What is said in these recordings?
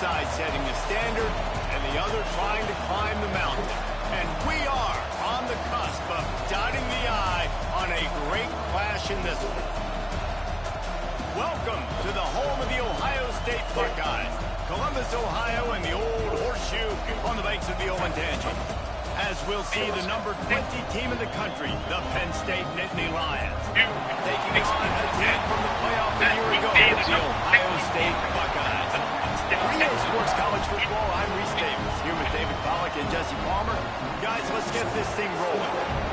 side setting the standard, and the other trying to climb the mountain. And we are on the cusp of dotting the I on a great clash in this one. Welcome to the home of the Ohio State Buckeyes, Columbus, Ohio, and the old horseshoe on the banks of the Olentangy. As we'll see the number 20 team in the country, the Penn State Nittany Lions, taking on a team from the playoff a year ago, the Ohio State Buckeyes. Rio Sports College Football, I'm Reese Davis, here with David Pollack and Jesse Palmer. Guys, let's get this thing rolling.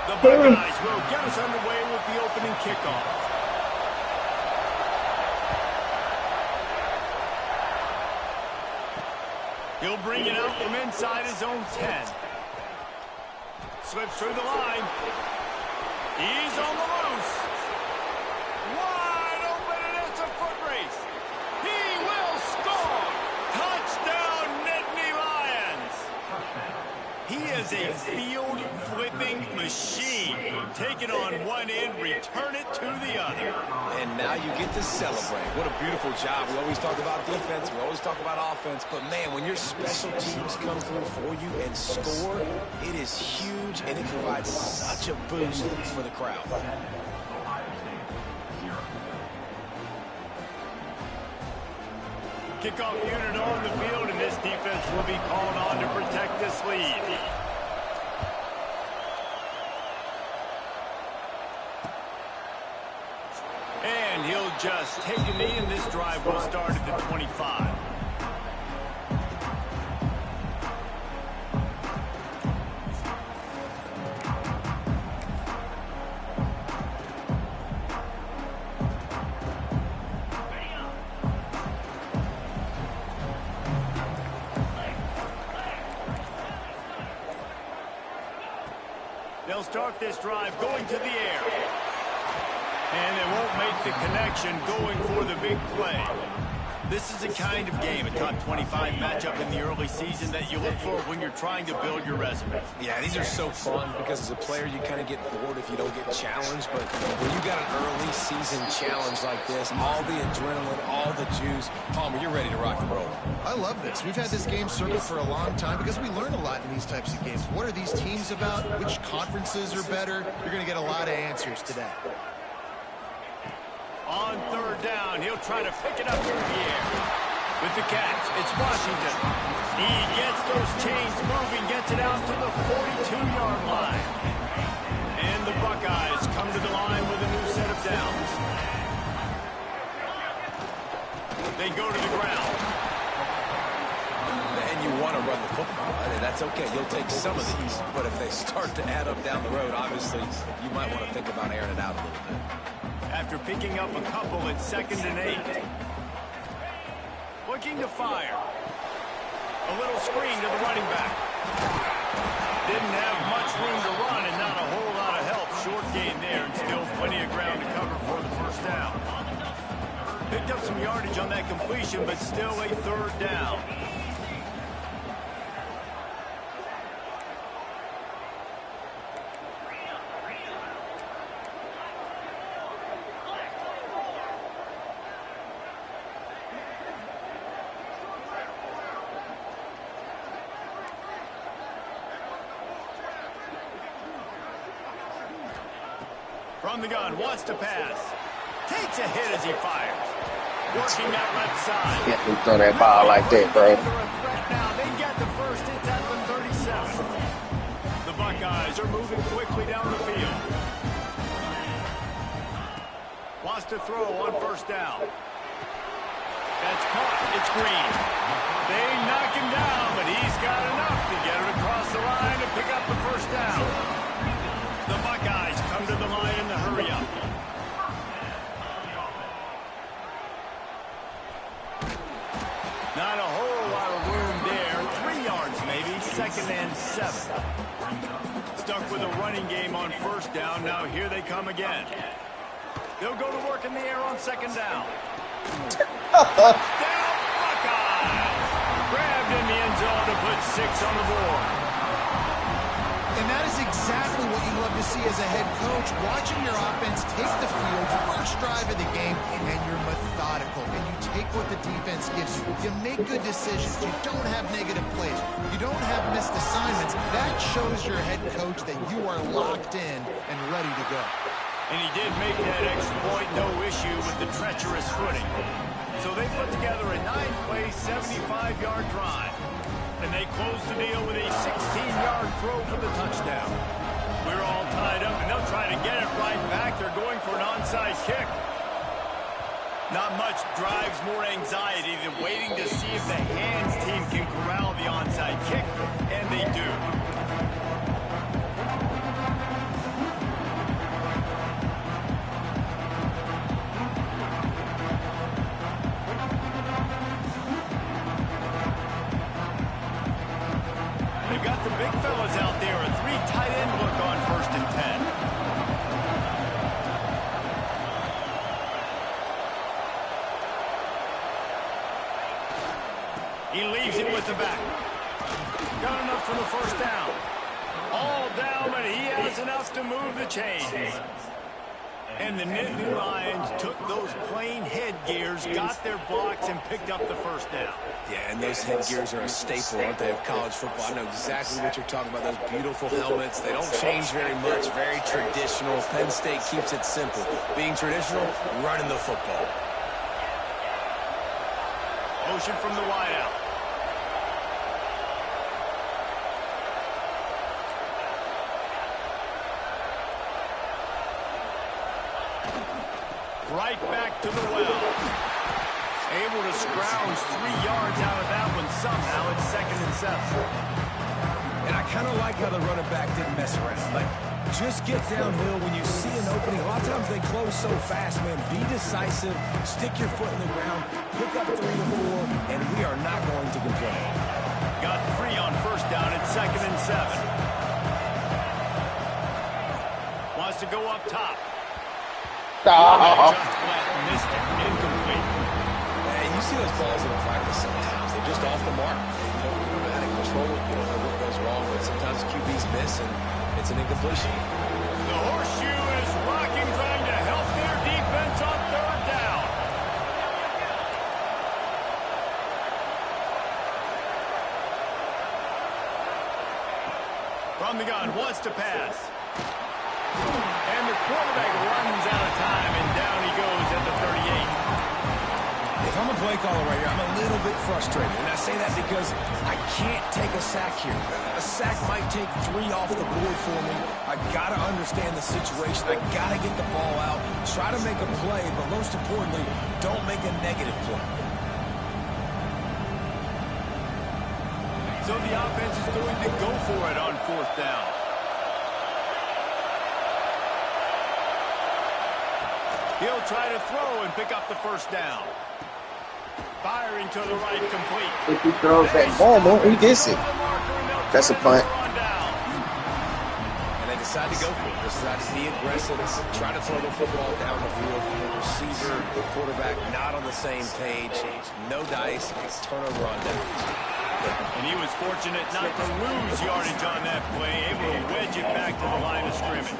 The Buckeyes will get us underway with the opening kickoff. He'll bring it out from inside his own 10. Slips through the line. He's on the loose. Wide open, and it's a foot race. He will score. Touchdown, Nittany Lions. He is a field-flipping machine. Take it on one end, return it to the other. And now you get to celebrate. What a beautiful job. We always talk about defense. We always talk about offense. But, man, when your special teams come through for you and score, it is huge, and it provides such a boost for the crowd. Kickoff unit on the field, and this defense will be called on to protect this lead. And he'll just take a knee, and this drive will start at the 25. They'll start this drive going to the air. And they won't make the connection going for the big play. This is the kind of game, a top 25 matchup in the early season, that you look for when you're trying to build your resume. Yeah, these are so fun because as a player you kind of get bored if you don't get challenged. But when you got an early season challenge like this, all the adrenaline, all the juice, Palmer, you're ready to rock and roll. I love this. We've had this game circled for a long time because we learn a lot in these types of games. What are these teams about? Which conferences are better? You're going to get a lot of answers today. On third down, he'll try to pick it up through the air. With the catch, it's Washington. He gets those chains moving, gets it out to the 42-yard line. And the Buckeyes come to the line with a new set of downs. They go to the ground. And you want to run the football. I mean, that's okay. You'll take some of these. But if they start to add up down the road, obviously, you might want to think about airing it out a little bit. After picking up a couple, it's 2nd and 8. Looking to fire. A little screen to the running back. Didn't have much room to run and not a whole lot of help. Short gain there and still plenty of ground to cover for the first down. Picked up some yardage on that completion, but still a third down. From the gun, wants to pass. Takes a hit as he fires. Working that left side. Can't just throw that ball like that, bro. Now they get the first. It's at the 37. The Buckeyes are moving quickly down the field. Wants to throw on first down. That's caught. It's Green. They knock him down, but he's got enough to get it across the line and pick up the first down. The Buckeyes come to the line in the hurry up. Not a whole lot of room there. 3 yards maybe. 2nd and 7. running game on first down. Now here they come again. They'll go to work in the air on second down. Touchdown, Buckeyes! Grabbed in the end zone to put 6 on the board. And that is exactly what you love to see as a head coach, watching your offense take the field, first drive of the game, and you're methodical, and you take what the defense gives you. You make good decisions. You don't have negative plays. You don't have missed assignments. That shows your head coach that you are locked in and ready to go. And he did make that exploit, no issue with the treacherous footing. So they put together a 9-play, 75-yard drive. And they close the deal with a 16-yard throw for the touchdown. We're all tied up, and they'll try to get it right back. They're going for an onside kick. Not much drives more anxiety than waiting to see if the hands team can corral the onside kick, and they do. They've got the big fellas out there, a 3 tight end look on 1st and 10. He leaves it with the back. Got enough for the first down. All down, but he has enough to move the chains. And the Nittany Lions took those plain headgears, got their blocks, and picked up the first down. Yeah, and those headgears are a staple, aren't they, of college football? I know exactly what you're talking about, those beautiful helmets. They don't change very much, very traditional. Penn State keeps it simple. Being traditional, running the football. Motion from the wideout. Right back to the well. Able to scrounge 3 yards out of that one somehow. It's 2nd and 7. And I kind of like how the running back didn't mess around. Like, just get downhill when you see an opening. A lot of times they close so fast, man. Be decisive. Stick your foot in the ground. Pick up 3 to 4, and we are not going to complain. Got 3 on first down. It's 2nd and 7. Wants to go up top. Just flat missed it. Incomplete. Man, you see those balls in practice sometimes. They're just off the mark. You don't know how to control it. You don't know what goes wrong, but sometimes QBs miss, and it's an incompletion. The horseshoe is rocking, trying to help their defense on 3rd down. From the gun, wants to pass. And the quarterback runs out of time, and down he goes at the 38. If I'm a play caller right here, I'm a little bit frustrated. And I say that because I can't take a sack here. A sack might take 3 off the board for me. I got to understand the situation. I got to get the ball out. Try to make a play, but most importantly, don't make a negative play. So the offense is going to go for it on 4th down. He'll try to throw and pick up the first down. Firing to the right, complete. If he throws that normal, he gets it. That's a punt. And they decide to go for it. They decide to be aggressive. Try to throw the football down the field. Receiver, the quarterback not on the same page. No dice. Turnover on downs. And he was fortunate not to lose yardage on that play, able to wedge it back to the line of scrimmage.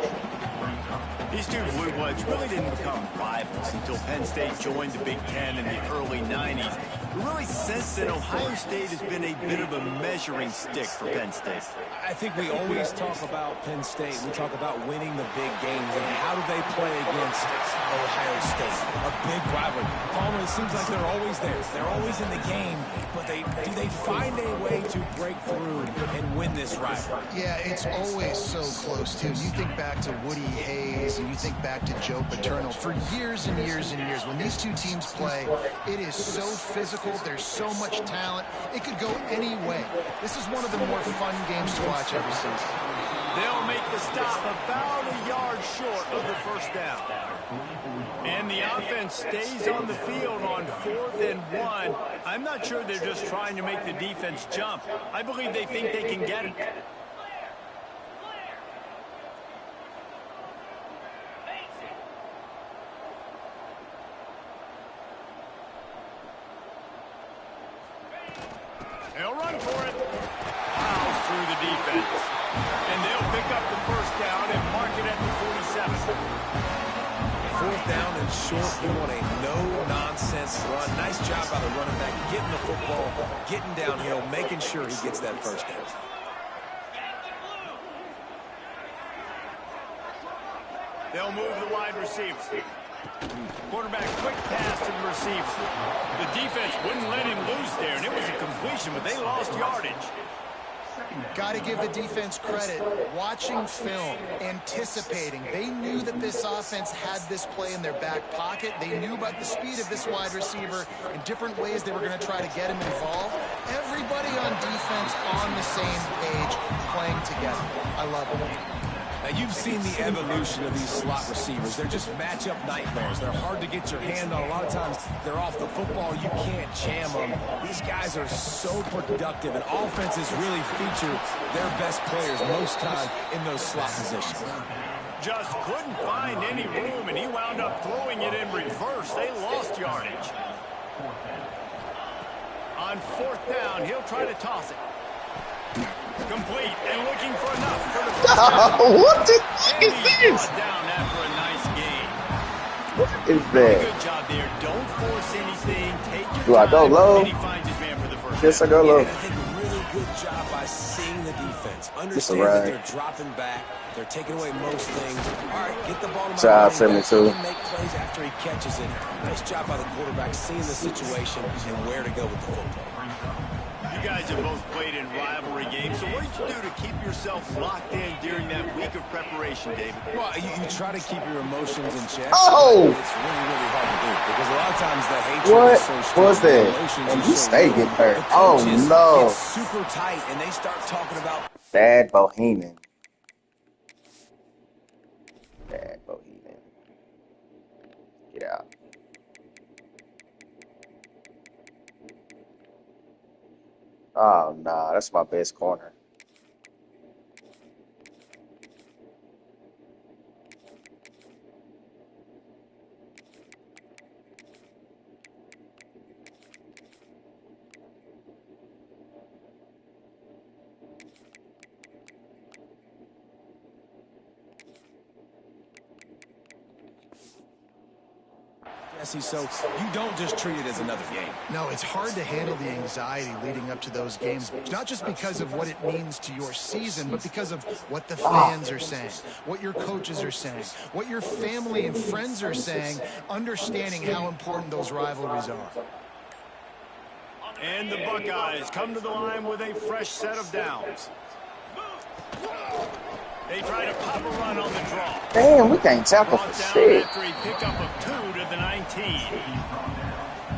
These two Blue Bloods really didn't become rivals until Penn State joined the Big Ten in the early 90s. We really sense that Ohio State has been a bit of a measuring stick for Penn State. I think we always talk about Penn State. We talk about winning the big games and how do they play against Ohio State, a big rivalry. Palmer, it seems like they're always there. They're always in the game, but do they find a way to break through and win this rivalry? Yeah, it's always so close, too. You think back to Woody Hayes and you think back to Joe Paterno. For years and years and years, when these two teams play, it is so physical. There's so much talent. It could go any way. This is one of the more fun games to watch every season. They'll make the stop about a yard short of the first down. And the offense stays on the field on 4th and 1. I'm not sure they're just trying to make the defense jump. I believe they think they can get it. They'll run for it. Fouls through the defense. And they'll pick up the first down and mark it at the 47. Fourth down and short. You want a no-nonsense run. Nice job by the running back, getting the football, getting downhill, making sure he gets that first down. They'll move the wide receiver. Quarterback, quick pass to the receiver. The defense wouldn't let him loose there, and it was a completion, but they lost yardage. Got to give the defense credit. Watching film, anticipating. They knew that this offense had this play in their back pocket. They knew about the speed of this wide receiver and different ways they were going to try to get him involved. Everybody on defense on the same page, playing together. I love it. Now, you've seen the evolution of these slot receivers. They're just matchup nightmares. They're hard to get your hand on. A lot of times, they're off the football. You can't jam them. These guys are so productive, and offenses really feature their best players most time in those slot positions. Just couldn't find any room, and he wound up throwing it in reverse. They lost yardage. On fourth down, he'll try to toss it. Complete and looking for enough for the first down. What the fuck is this? Down after a nice game. What is that? Good job there. Don't force anything. Take your Do I go time, low? and he finds his man for the first Yes, I down. go low. I think a really good job by seeing the defense. Understand that they're dropping back. They're taking away most things. All right, get the ball to my Job, running back. 72. He can make plays after he catches it. Nice job by the quarterback seeing the situation and where to go with the football. You guys have both played in rivalry games, so what did you do to keep yourself locked in during that week of preparation, David? Well, you try to keep your emotions in check. Oh! It's really, really hard to do because a lot of times the hatred What is so strong. was that? the emotions And are you so stay low. getting hurt. The Oh, coaches no. get super tight, and they start talking about Bad Bohemian. Bad Bohemian. Get out. Oh, nah. That's my best corner. Jesse, so you don't just treat it as another game. No, it's hard to handle the anxiety leading up to those games, not just because of what it means to your season, but because of what the fans are saying, what your coaches are saying, what your family and friends are saying, understanding how important those rivalries are. And the Buckeyes come to the line with a fresh set of downs. They try to pop a run on the draw. Damn, we can't tackle Brought for down shit. after a pickup of 2 to the 19.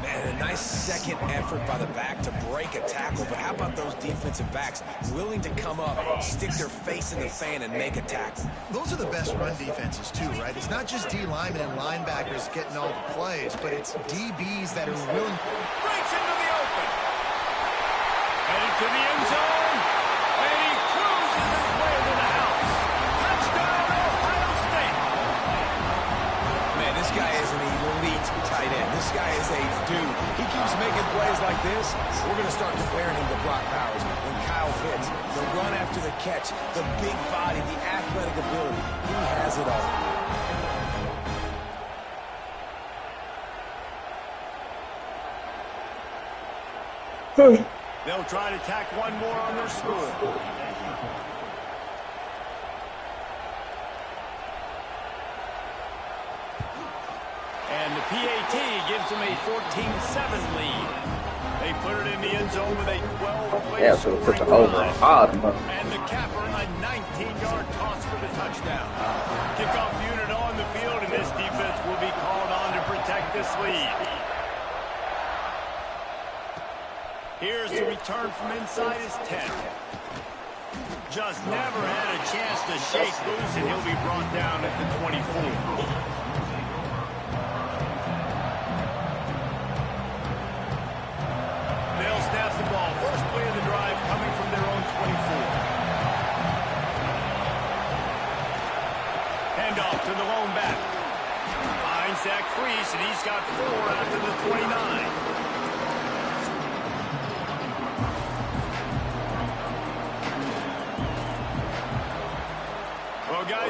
Man, a nice second effort by the back to break a tackle, but how about those defensive backs willing to come up, stick their face in the fan, and make a tackle? Those are the best run defenses too, right? It's not just D linemen and linebackers getting all the plays, but it's DBs that are willing. Breaks into the open. Headed to the end zone. And he cruises his way to the house. Touchdown, Ohio State. Man, this guy is an elite tight end. This guy is a dude. He keeps making plays like this. We're going to start comparing him to Brock Bowers and Kyle Pitts. The run after the catch, the big body, the athletic ability. He has it all. They'll try to tack one more on their score. And the PAT gives them a 14-7 lead. They put it in the end zone with a 12-play Yeah, so put the scoring over on drive. hard. And the capper, a 19-yard toss for the touchdown. Kickoff unit on the field, and this defense will be called on to protect this lead. Here's the return from inside his 10. Just never had a chance to shake loose, and he'll be brought down at the 24. They'll snap the ball. First play of the drive coming from their own 24. Handoff to the lone back. Finds Zach Freese, and he's got 4 after the 29.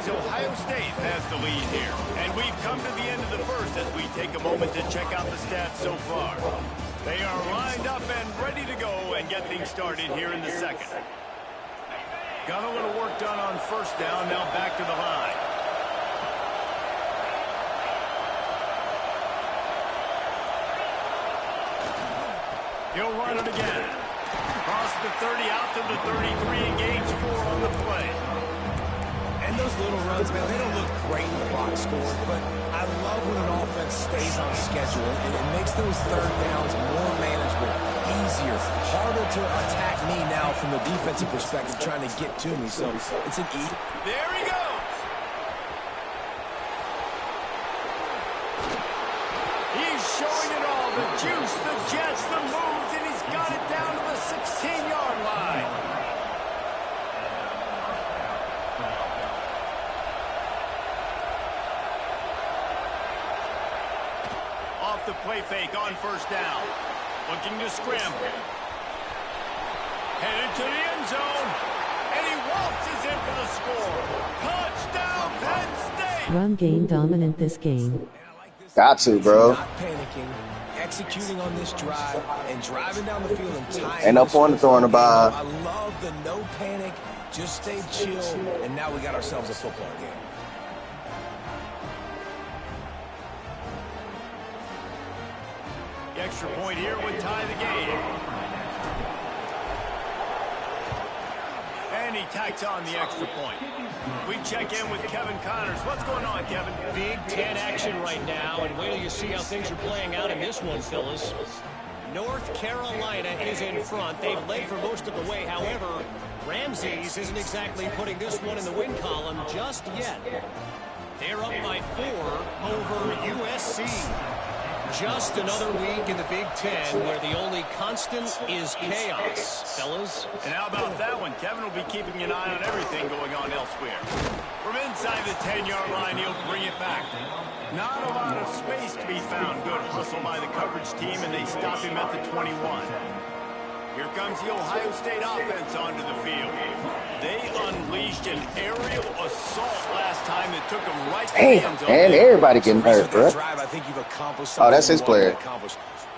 Buckeyes, Ohio State has the lead here. And we've come to the end of the first as we take a moment to check out the stats so far. They are lined up and ready to go and get things started here in the second. Got a little work done on first down, now back to the line. He'll run it again. Across the 30, out to the 33, and gains 4 on the play. And those little runs, man, they don't look great in the box score, but I love when an offense stays on schedule, and it makes those third downs more manageable, easier, harder to attack me now from the defensive perspective trying to get to me. So it's an E. There he goes. He's showing it all, the juice, the jets, the moves, and he's got it down to the 16-yard line. Off the play fake on first down. Looking to scramble. Headed to the end zone. And he waltzes in for the score. Touchdown, Penn State! Run game dominant this game. Got to, bro. Not panicking, executing on this drive, and driving down the field and tying. Ain't no point in throwing the ball. I love the no panic, just stay chill, and now we got ourselves a football game. The extra point here would tie the game. And he tacks on the extra point. We check in with Kevin Connors. What's going on, Kevin? Big Ten action right now, and wait till you see how things are playing out in this one, fellas. North Carolina is in front. They've led for most of the way. However, Ramses isn't exactly putting this one in the win column just yet. They're up by 4 over USC. Just another week in the Big Ten where the only constant is chaos, fellas. And how about that one? Kevin will be keeping an eye on everything going on elsewhere. From inside the 10-yard line, he'll bring it back. Not a lot of space to be found. Good hustle by the coverage team, and they stop him at the 21. Here comes the Ohio State offense onto the field. They unleashed an aerial assault last time that took them right to the end zone. And everybody getting hurt, bro. Drive, I think you've accomplished Oh, that's his player.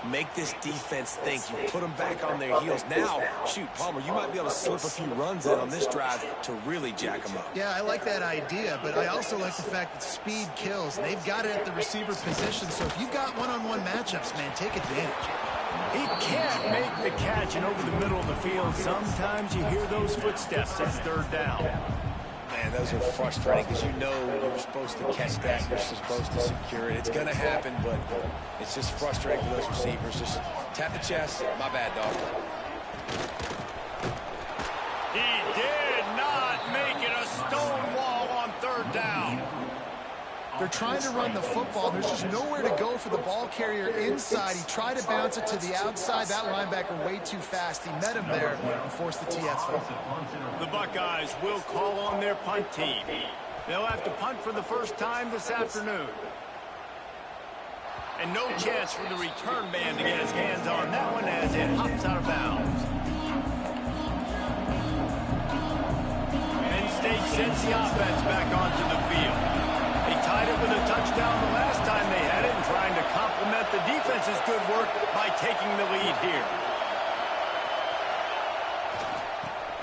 Make this defense think. You put them back on their heels. Now, shoot, Palmer, you might be able to slip a few runs in on this drive to really jack them up. Yeah, I like that idea, but I also like the fact that speed kills. They've got it at the receiver position, so if you've got one-on-one matchups, man, take advantage. He can't make the catch, and over the middle of the field, sometimes you hear those footsteps. It's third down. Man, those are frustrating because you know you're supposed to catch that. You're supposed to secure it. It's going to happen, but it's just frustrating for those receivers. Just tap the chest. My bad, dog. He did not make it a stone wall on third down. They're trying to run the football. There's just nowhere to go for the ball carrier inside. He tried to bounce it to the outside. That linebacker way too fast. He met him there and forced the TFL. The Buckeyes will call on their punt team. They'll have to punt for the first time this afternoon. And no chance for the return man to get his hands on that one as it hops out of bounds. Penn State sends the offense back onto the field. They tied it with a touchdown the last time they had it and trying to complement the defense's good work by taking the lead here.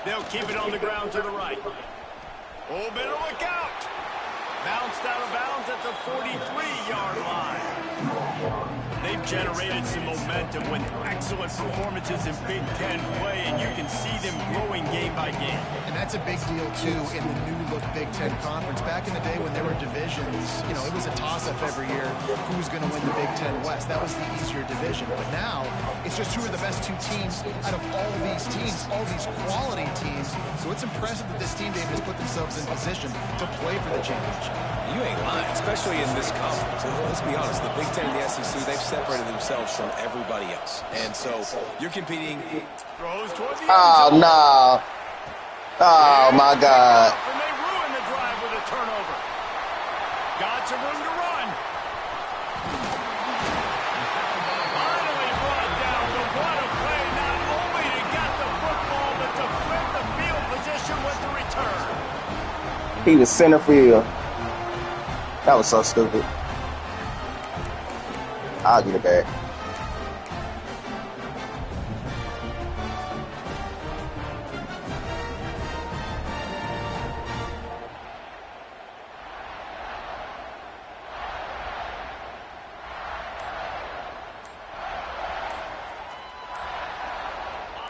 They'll keep it on the ground to the right. Oh, better look out. Bounced out of bounds at the 43-yard line. They've generated some momentum with excellent performances in Big Ten play, and you can see them growing game by game. And that's a big deal, too, in the new-look Big Ten Conference. Back in the day when there were divisions, you know, it was a toss-up every year. Who's going to win the Big Ten West? That was the easier division. But now, it's just who are the best two teams out of all these teams, all these quality teams. So it's impressive that this team, David, has put themselves in position to play for the championship. You ain't lying, especially in this conference. Let's be honest, the Big Ten and the SEC, they've separated themselves from everybody else. And so you're competing. Throws toward the Oh, no. Oh, my God. And they ruin the drive with a turnover. Got some room to run. Finally brought down, but what a play, not only to get the football, but to flip the field position with the return. He was center field. That was so stupid. I'll get it back.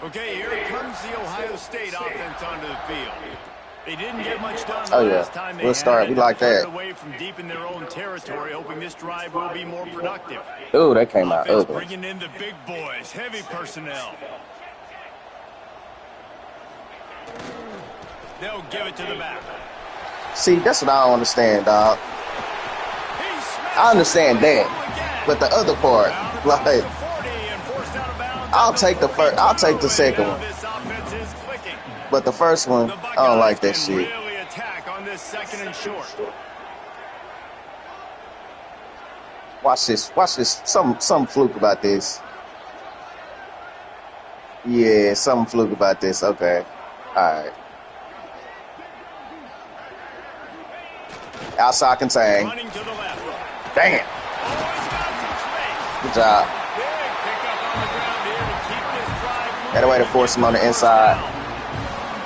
Okay, here comes the Ohio State offense onto the field. They didn't get much done last time they we'll start. We like that. Away from deep in their own territory, hoping this drive will be more productive. Ooh, that came out ugly. Bringing in the big boys, heavy personnel. They'll give it to the back. See, that's what I don't understand, dog. I understand that, but the other part, like, I'll take the first. I'll take the second one. But the first one, I don't like that shit. Really attack on this second and short. Watch this. Watch this. Some fluke about this. Yeah, some fluke about this. Okay. All right. Outside contain. Running to the left. Dang it. Oh, he's got some space. Good job. Big pickup on the ground here to keep this drive moving. Got a way to force him on the inside.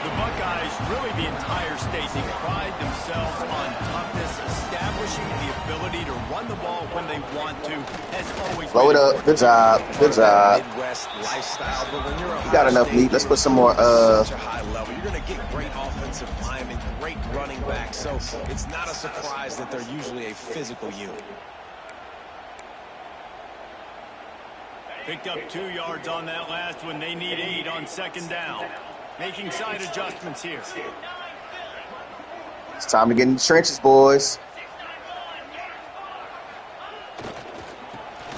The Buckeyes, really the entire state, they pride themselves on toughness, establishing the ability to run the ball when they want to. Has always Blow it up. Good job. Good job. Midwest lifestyle, but when you're You got enough meat. Let's put some more. Such a high level. You're going to get great offensive linemen, great running backs. So it's not a surprise that they're usually a physical unit. Picked up 2 yards on that last one. They need 8 on second down. Making side adjustments here. It's time to get in the trenches, boys.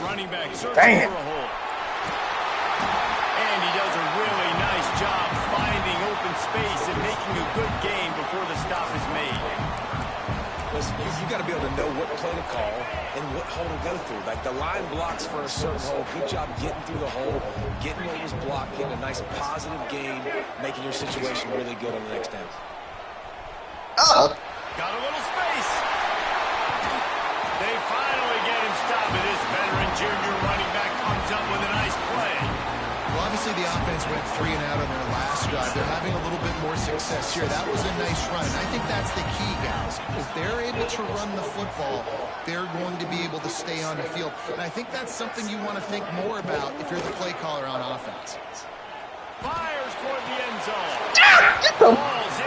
Running back searching Dang it. for a hole. And he does a really nice job finding open space and making a good gain before the stop is made. Listen, you got to be able to know what play to call and what hole to go through. Like the line blocks for a certain hole. Good job getting through the hole, getting what was blocked, getting a nice positive gain, making your situation really good on the next down. Got a little space. They finally get him stopped. And this veteran junior running back comes up with a nice play. Well, obviously the offense went 3 and out on their last drive. They're having a little bit more success here. That was a nice run. I think that's the key, guys. If they're able to run the football, they're going to be able to stay on the field. And I think that's something you want to think more about if you're the play caller on offense. Fires toward the end zone.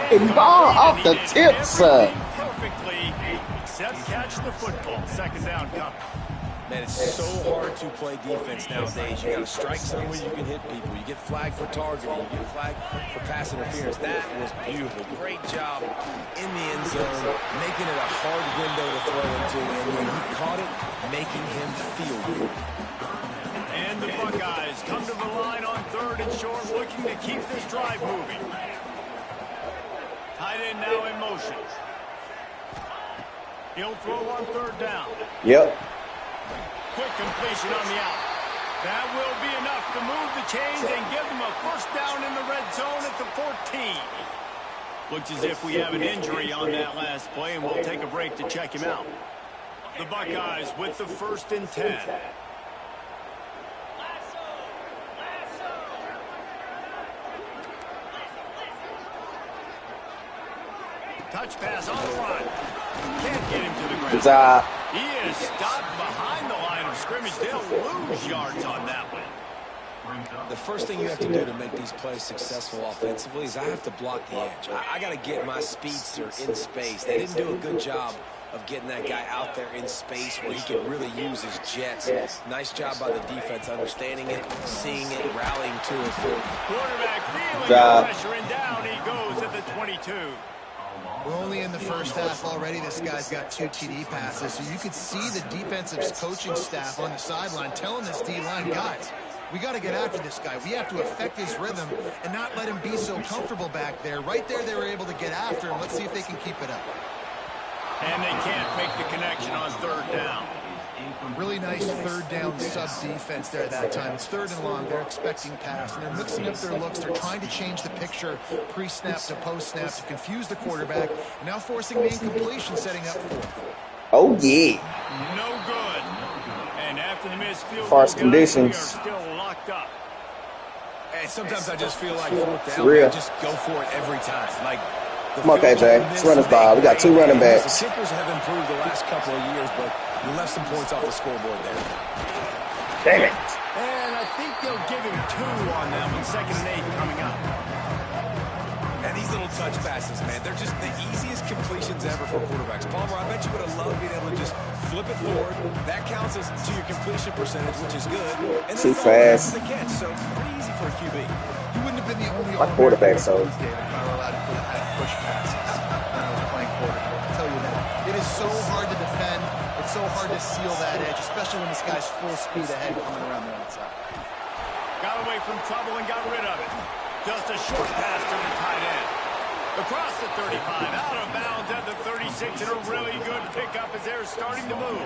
Get the ball off the tip, son. Perfectly, except catch the football. Second down coming. Man, it's so hard to play defense nowadays. You got to strike somewhere you can hit people. You get flagged for targeting. You get flagged for pass interference. That was beautiful. Great job in the end zone, making it a hard window to throw into. And when he caught it, making him feel good. And the Buckeyes come to the line on third and short, looking to keep this drive moving. Tight end now in motion. He'll throw on third down. Yep. Quick completion on the out. That will be enough to move the chains and give them a first down in the red zone at the 14. Looks as if we have an injury on that last play, and we'll take a break to check him out. The Buckeyes with the 1st and 10. Touch pass on the run. Can't get him to the ground. Good job. He is stopped behind the line of scrimmage. They'll lose yards on that one. The first thing you have to do to make these plays successful offensively is I have to block the edge. I got to get my speedster in space. They didn't do a good job of getting that guy out there in space where he could really use his jets. Nice job by the defense understanding it, seeing it, rallying to it. Quarterback feeling the pressure, and down he goes at the 22. We're only in the first half already. This guy's got 2 TD passes. So you could see the defensive coaching staff on the sideline telling this D-line, guys, we got to get after this guy. We have to affect his rhythm and not let him be so comfortable back there. Right there, they were able to get after him. Let's see if they can keep it up. And they can't make the connection on third down. Really nice third down sub defense there that time. It's 3rd and long. They're expecting pass, and they're mixing up their looks. They're trying to change the picture pre-snap to post-snap to confuse the quarterback, and now forcing the incompletion, setting up 4th. Oh, yeah. No good. And after the missed field Farce goal, conditions. we are still locked up. And sometimes I just feel like 4th down, real. man, just go for it every time. Like, Come on, KJ. Let's run this ball. We got 2 running backs. The kickers have improved the last couple of years, but you left some points off the scoreboard there. Damn it. And I think they'll give him 2 on that one. 2nd and 8 coming up. And these little touch passes, man, they're just the easiest completions ever for quarterbacks. Palmer, I bet you would have loved being able to just flip it forward. That counts as to your completion percentage, which is good. And Too then fast. the catch, so pretty easy for a QB. You wouldn't have been the only My quarterback, so. if I were allowed to have push passes when I was playing quarterback. I'll tell you that. It is so hard to defend. It's so hard to seal that edge, especially when this guy's full speed ahead coming around the outside. Got away from trouble and got rid of it. Just a short pass to the tight end. Across the 35, out of bounds at the 36, and a really good pickup as they're starting to move.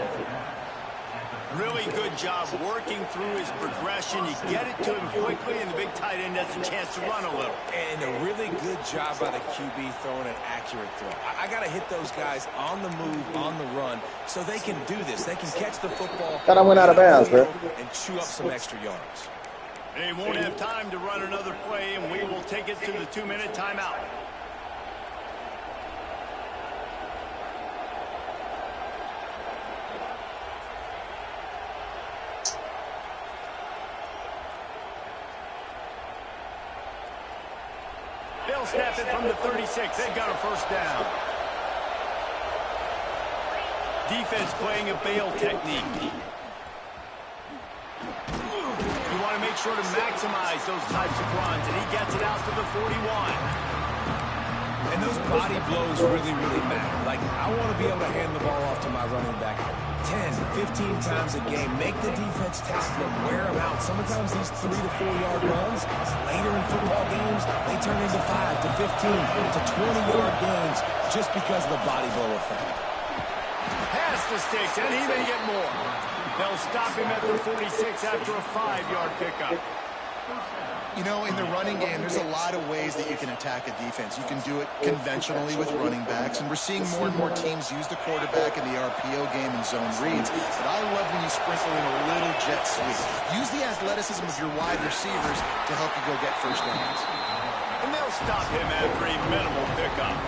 Really good job working through his progression. You get it to him quickly, and the big tight end has a chance to run a little. And a really good job by the QB throwing an accurate throw. I got to hit those guys on the move, on the run, so they can do this. They can catch the football. Thought I went out of bounds, bro. And chew up some extra yards. They won't have time to run another play, and we will take it to the 2-minute timeout. They'll snap it from the 36. They've got a 1st down. Defense playing a bail technique. You want to make sure to maximize those types of runs, and he gets it out to the 41. And those body blows really, really matter. Like, I want to be able to hand the ball off to my running back 10, 15 times a game. Make the defense tackle them, wear them out. Sometimes these 3 to 4 yard runs, later in football games, they turn into 5 to 15 to 20-yard gains just because of the body blow effect. Pass the sticks, and he may get more. They'll stop him at the 46 after a 5-yard pickup. You know, in the running game, there's a lot of ways that you can attack a defense. You can do it conventionally with running backs, and we're seeing more and more teams use the quarterback in the RPO game and zone reads. But I love when you sprinkle in a little jet sweep. Use the athleticism of your wide receivers to help you go get 1st downs. And they'll stop him after a minimal pickup.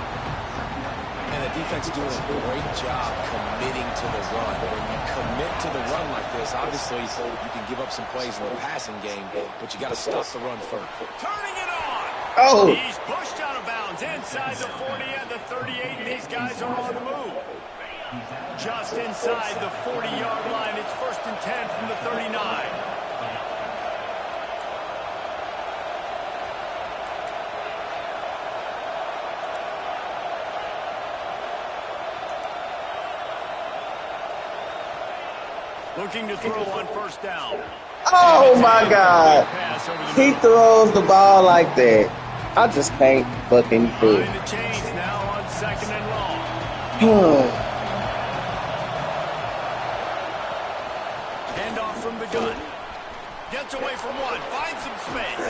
And the defense doing a great job committing to the run. When you commit to the run like this, obviously you can give up some plays in the passing game, but you got to stop the run first. Turning it on. Oh. He's pushed out of bounds inside the 40 and the 38, and these guys are on the move. Just inside the 40-yard line. It's 1st and 10 from the 39. Looking to throw on 1st down. Oh, my God. He throws the ball like that. I just can't fucking do it. The chains now on 2nd and long. Handoff from the gun. Gets away from one. Finds some space.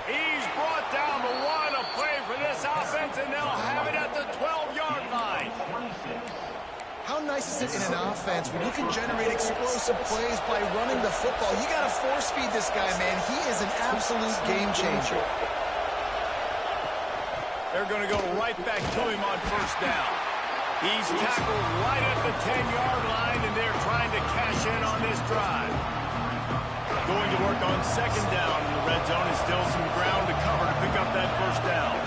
He's brought down the one. A play for this offense, and they'll have it at the 12-yard line. How nice is it in an offense when you can generate explosive plays by running the football? You got to force feed this guy, man. He is an absolute game changer. They're going to go right back to him on 1st down. He's tackled right at the 10-yard line, and they're trying to cash in on this drive. Going to work on 2nd down in the red zone. Is still some ground to cover to pick up that 1st down.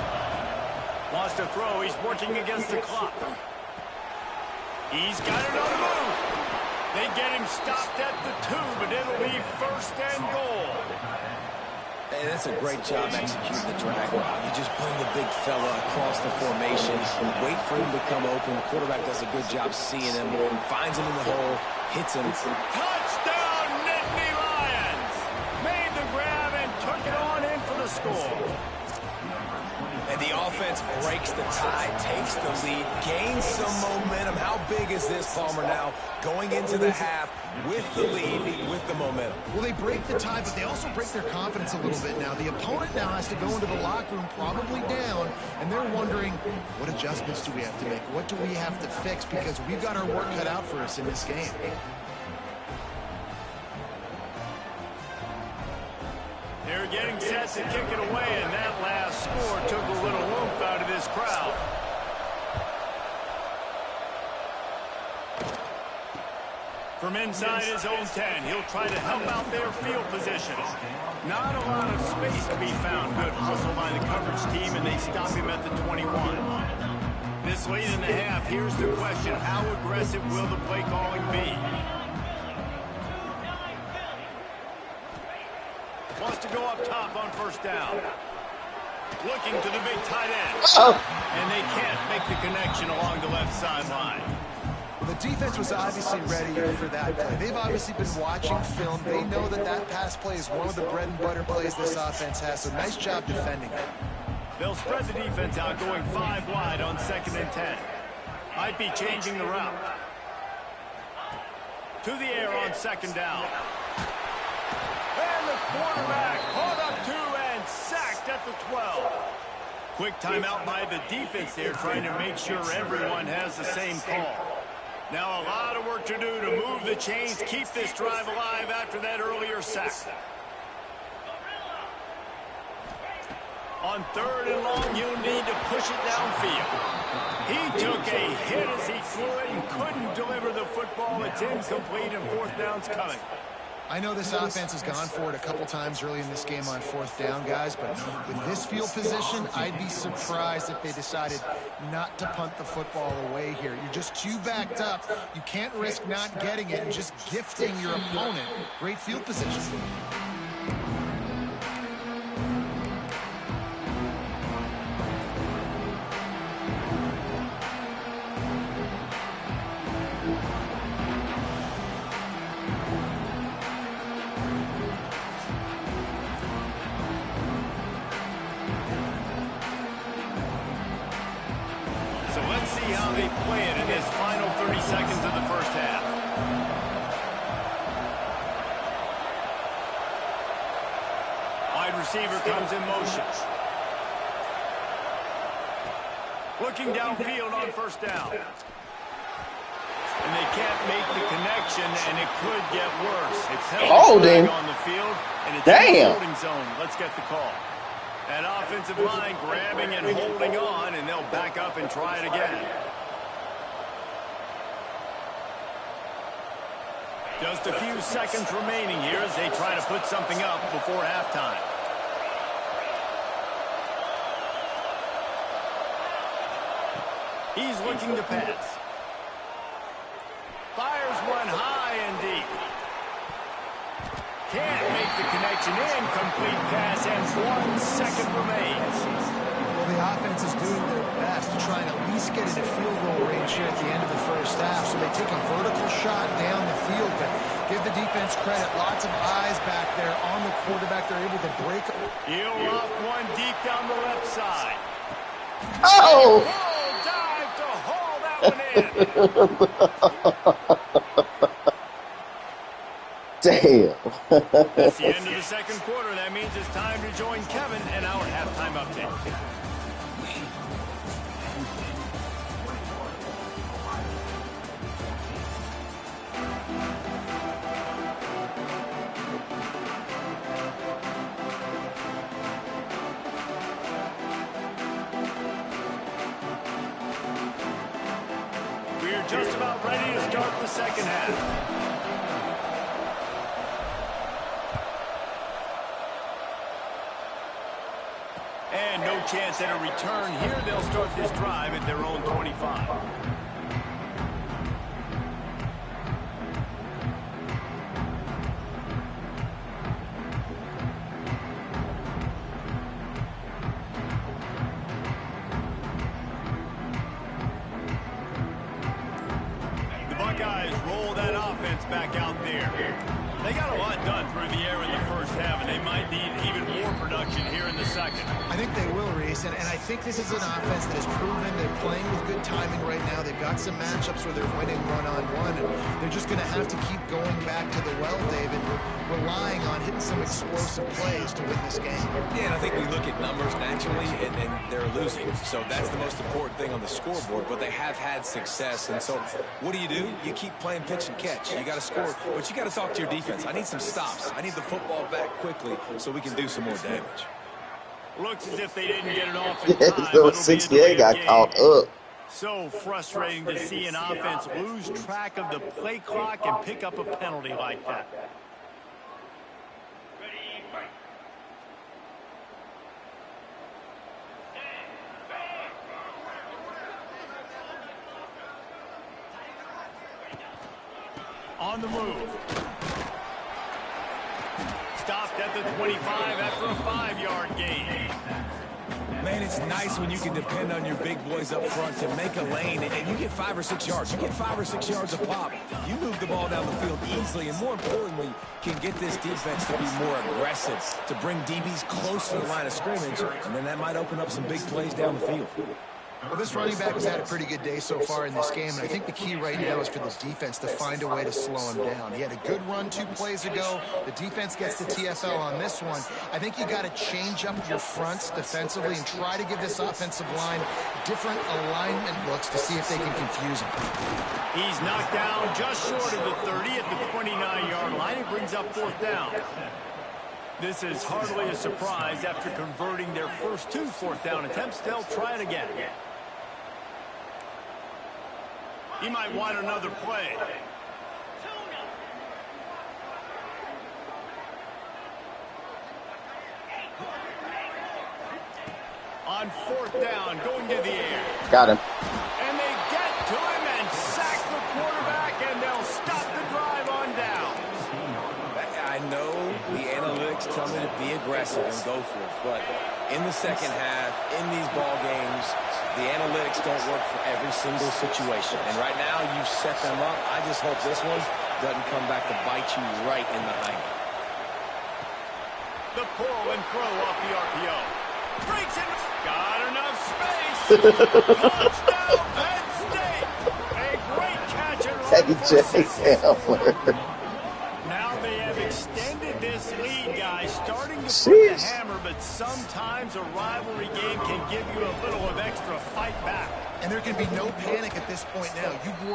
Wants to throw. He's working against the clock. He's got it on the move. They get him stopped at the 2, but it'll be 1st and goal. Hey, that's a great job executing the drag route. You just bring the big fella across the formation, wait for him to come open. The quarterback does a good job seeing him, finds him in the hole, hits him. Touchdown, Nittany Lions! Made the grab and took it on in for the score. And the offense breaks the tie, takes the lead, gains some momentum. How big is this, Palmer, now going into the half with the lead, with the momentum? Well, they break the tie, but they also break their confidence a little bit now. The opponent now has to go into the locker room probably down, and they're wondering, what adjustments do we have to make? What do we have to fix? Because we've got our work cut out for us in this game. They're getting set to kick it away, and that last score took a little oomph out of this crowd. From inside his own 10, he'll try to help out their field position. Not a lot of space to be found. Good hustle by the coverage team, and they stop him at the 21. This late in the half, here's the question. How aggressive will the play calling be? Wants to go up top on first down. Looking to the big tight end. And they can't make the connection along the left sideline. Well, the defense was obviously ready for that play. They've obviously been watching film. They know that that pass play is one of the bread and butter plays this offense has, so nice job defending it. They'll spread the defense out, going 5 wide on 2nd and 10. Might be changing the route. To the air on 2nd down. And the quarterback caught up to and sacked at the 12. Quick timeout by the defense there, trying to make sure everyone has the same call. Now a lot of work to do to move the chains, keep this drive alive after that earlier sack. On 3rd and long, you'll need to push it downfield. He took a hit as he threw it and couldn't deliver the football. It's incomplete, and 4th down's coming. I know this offense has gone for it a couple times early in this game on 4th down, guys, but with this field position, I'd be surprised if they decided not to punt the football away here. You're just too backed up. You can't risk not getting it and just gifting your opponent great field position. They play it in this final 30 seconds of the first half. Wide receiver comes in motion. Looking downfield on 1st down. And they can't make the connection, and it could get worse. It's holding on the field, and it's in the holding zone. Let's get the call. That offensive line grabbing and holding on, and they'll back up and try it again. Just a few seconds remaining here as they try to put something up before halftime. He's looking to pass. Fires one high and deep. Can't make the connection. Incomplete pass, and 1 second remains. Well, the offense is doing their best to try and at least get into field goal range here at the end of the first half. So they take a vertical shot down the field, but give the defense credit. Lots of eyes back there on the quarterback. They're able to break. He'll rough one deep down the left side. Oh! Full dive to haul that one in. Damn. That's the end of the second quarter. That means it's time to join Kevin and our halftime update. We're just about ready to start the second half. And no chance at a return here. They'll start this drive at their own 25. The Buckeyes roll that offense back out there. They got a lot done through the air in the first half, and they might need even more production production here in the second. I think they will, Reese, and I think this is an offense that has proven they're playing with good timing right now. They've got some matchups where they're winning one-on-one, and they're just going to have to keep going back to the well, David, relying on hitting some explosive plays to win this game. Yeah, and I think we look at numbers naturally, and they're losing. So that's the most important thing on the scoreboard, but they have had success. And so what do? You keep playing pitch and catch. You got to score, but you got to talk to your defense. I need some stops. I need the football back quickly so we can do some more damage. Looks as if they didn't get it off in time. Number 68 got caught up. So frustrating to see an offense lose track of the play clock and pick up a penalty like that. On the move. Stopped at the 25 after a 5-yard gain. Man, it's nice when you can depend on your big boys up front to make a lane, and you get 5 or 6 yards. You get 5 or 6 yards a pop. You move the ball down the field easily, and more importantly, can get this defense to be more aggressive, to bring DBs close to the line of scrimmage, and then that might open up some big plays down the field. Well, this running back has had a pretty good day so far in this game, and I think the key right now is for the defense to find a way to slow him down. He had a good run 2 plays ago. The defense gets the TFL on this one. I think you got to change up your fronts defensively and try to give this offensive line different alignment looks to see if they can confuse him. He's knocked down just short of the 30 at the 29-yard line. It brings up 4th down. This is hardly a surprise. After converting their first 2 4th down attempts, they'll try it again. He might want another play. On 4th down, going to the air. Got him. And they get to him and sack the quarterback, and they'll stop the drive on down. I know the analytics tell me to be aggressive and go for it, but in the second half, in these ball games, the analytics don't work for every single situation. And right now, you've set them up. I just hope this one doesn't come back to bite you right in the hind. The pull and throw off the RPO. Breaks it. Got enough space. Touchdown, Penn State. A great catch and run. Now they have extended this lead, guys, starting to put the hammer, but sometimes a rivalry game can give you a little of extra fight back. And there can be no panic at this point now.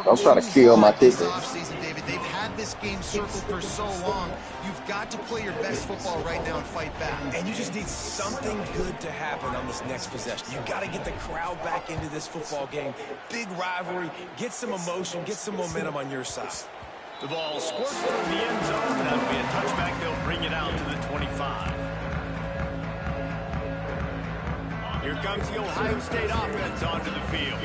I'm trying to kill my ticket. Offseason, David. They've had this game circled for so long. You've got to play your best football right now and fight back. And you just need something good to happen on this next possession. You've got to get the crowd back into this football game. Big rivalry. Get some emotion. Get some momentum on your side. The ball squirts through the end zone. That'll be a touchback. They'll bring it out to the 25. Here comes the Ohio State offense onto the field.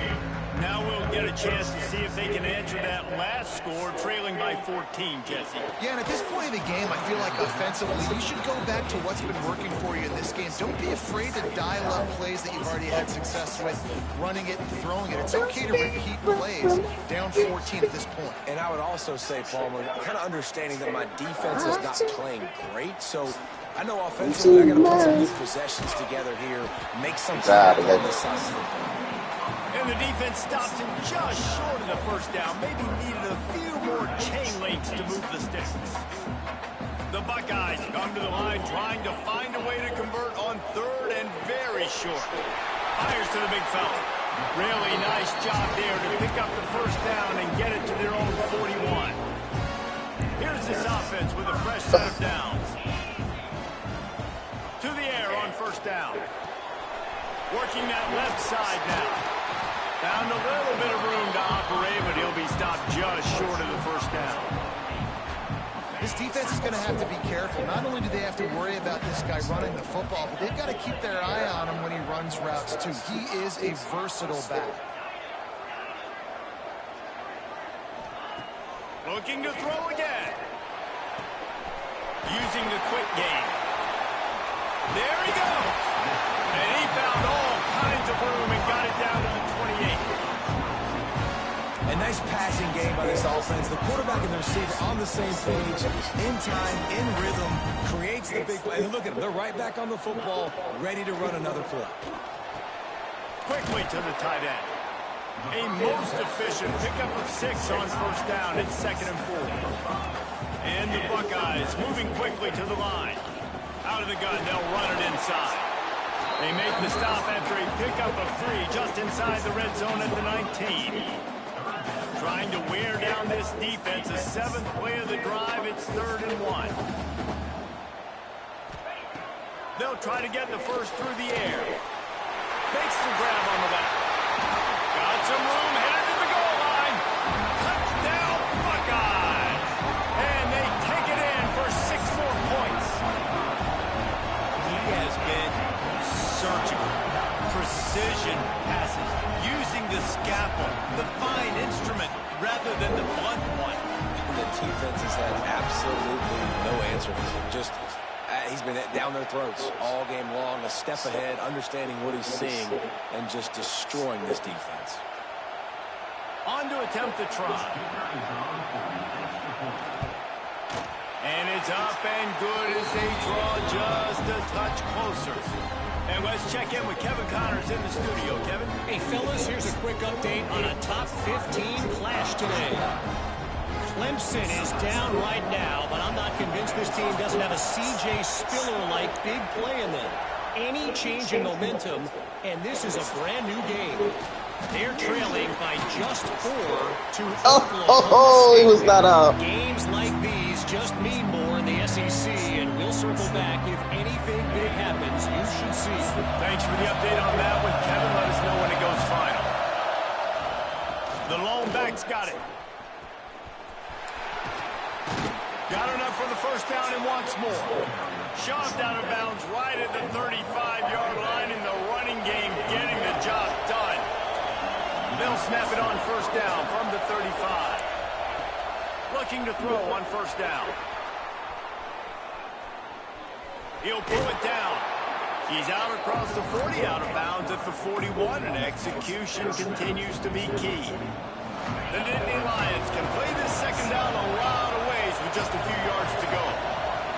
Now we'll get a chance to see if they can answer that last score, trailing by 14, Jesse. Yeah, and at this point in the game, I feel like offensively, you should go back to what's been working for you in this game. Don't be afraid to dial up plays that you've already had success with, running it and throwing it. It's okay to repeat plays down 14 at this point. And I would also say, Palmer, kind of understanding that my defense is not playing great, so I know offensively I got to put some good possessions together here, make something happen on this side of the football. And the defense stops him just short of the first down. Maybe needed a few more chain links to move the sticks. The Buckeyes come to the line trying to find a way to convert on 3rd and very short. Fires to the big fella. Really nice job there to pick up the first down and get it to their own 41. Here's this offense with a fresh set of downs. To the air on 1st down. Working that left side now. Found a little bit of room to operate, but he'll be stopped just short of the first down. This defense is going to have to be careful. Not only do they have to worry about this guy running the football, but they've got to keep their eye on him when he runs routes, too. He is a versatile back. Looking to throw again. Using the quick game. There he goes. And he found all kinds of room and got it down to the 28. A nice passing game by this offense. The quarterback and the receiver on the same page, in time, in rhythm, creates the big play. And look at them. They're right back on the football, ready to run another play. Quickly to the tight end. A most efficient pickup of 6 on first down. It's 2nd and 4. And the Buckeyes moving quickly to the line. Out of the gun, they'll run it inside. They make the stop after a pickup of 3 just inside the red zone at the 19. Trying to wear down this defense. The 7th play of the drive. It's 3rd and 1. They'll try to get the first through the air. Makes the grab on the left. Got some room, headed to the goal line. Touchdown, Buckeyes. And they take it in for 6 more points. He has been surgical. Precision passes, using the scalpel, the fine instrument, rather than the blunt one. The defense has had absolutely no answer for him. Just, he's been down their throats all game long, a step ahead, understanding what he's seeing, and just destroying this defense. On to attempt the try. And it's up and good as they draw just a touch closer. And let's check in with Kevin Connors in the studio. Kevin? Hey, fellas, here's a quick update on a top 15 clash today. Clemson is down right now, but I'm not convinced this team doesn't have a C.J. Spiller-like big play in them. Any change in momentum, and this is a brand-new game. They're trailing by just 4 to Oklahoma he was not up. Games like these just mean more in the SEC, and we'll circle back if anything big happens. You should see. Thanks for the update on that one, Kevin. Let us know when it goes final. The lone back's got it. Got enough for the first down and wants more. Shoved out of bounds right at the 35-yard line in the running game, getting the job done. They'll snap it on first down from the 35. Looking to throw on first down. He'll pull it down. He's out across the 40, out of bounds at the 41, and execution continues to be key. The Nittany Lions can play this second down a lot of ways with just a few yards to go.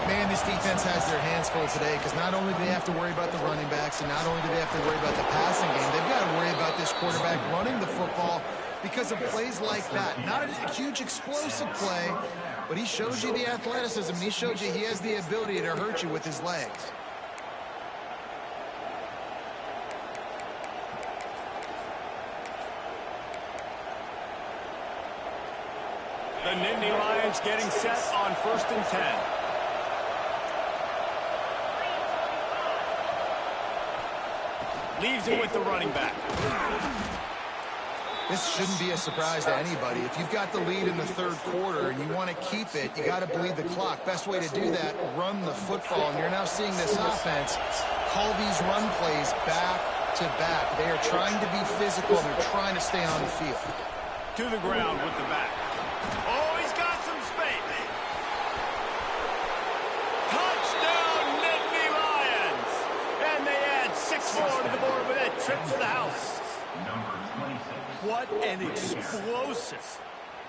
Man, this defense has their hands full today because not only do they have to worry about the running backs and not only do they have to worry about the passing game, they've got to worry about this quarterback running the football because of plays like that. Not a huge explosive play, but he shows you the athleticism. He showed you he has the ability to hurt you with his legs. The Nittany Lions getting set on 1st and 10. Leaves it with the running back. This shouldn't be a surprise to anybody. If you've got the lead in the 3rd quarter and you want to keep it, you got to bleed the clock. Best way to do that, run the football. And you're now seeing this offense call these run plays back to back. They are trying to be physical. They're trying to stay on the field. To the ground with the back. Oh, he's got some space. Touchdown, Nittany Lions. And they add 6 more to the board with that trip to the house. What an explosive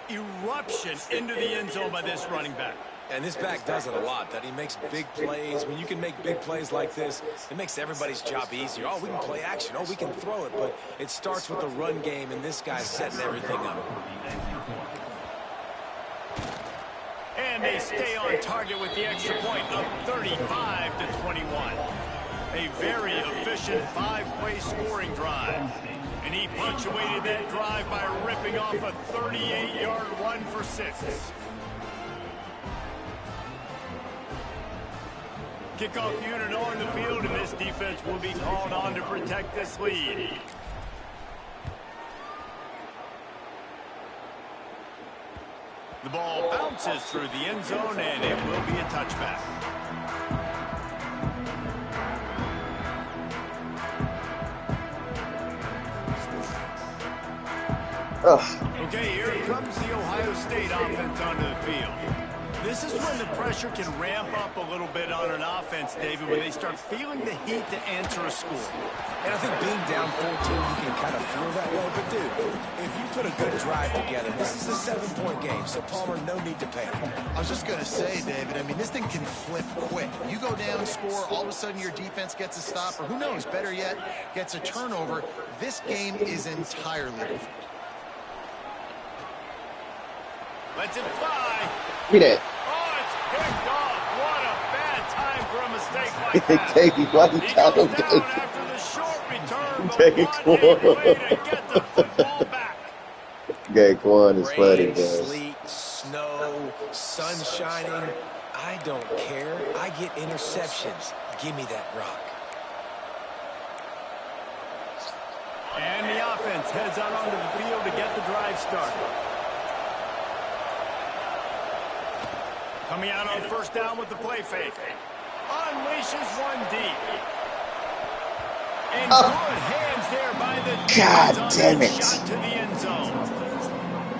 eruption into the end zone by this running back. And this back does it a lot, that he makes big plays. When you can make big plays like this, it makes everybody's job easier. Oh, we can play action. Oh, we can throw it. But it starts with the run game, and this guy's setting everything up. And they stay on target with the extra point of 35-21. A very efficient 5-play scoring drive. And he punctuated that drive by ripping off a 38-yard run for 6. Kickoff unit on the field, and this defense will be called on to protect this lead. The ball bounces through the end zone, and it will be a touchback. Okay, here comes the Ohio State offense onto the field. This This is when the pressure can ramp up a little bit on an offense, David, when they start feeling the heat to answer a score. And I think being down 14, you can kind of feel that way. But, dude, if you put a good drive together, this is a 7-point game, so, Palmer, no need to panic. I was just going to say, David, I mean, this thing can flip quick. You go down, score, all of a sudden your defense gets a stop, or who knows, better yet, gets a turnover. This game is entirely different. Lets it fly. Be that. Oh, it's picked off. What a bad time for a mistake like that. Katie, why you He count goes him, down Katie? after the short return, but Take one one. way to get the football back. Gaquan is funny, Rain, guys. sleet, snow, sun shining. I don't care. I get interceptions. Give me that rock. And the offense heads out onto the field to get the drive started. Coming out on first down with the play fake. Unleashes one deep. And good hands there by the God defense on damn that it. shot to the end zone.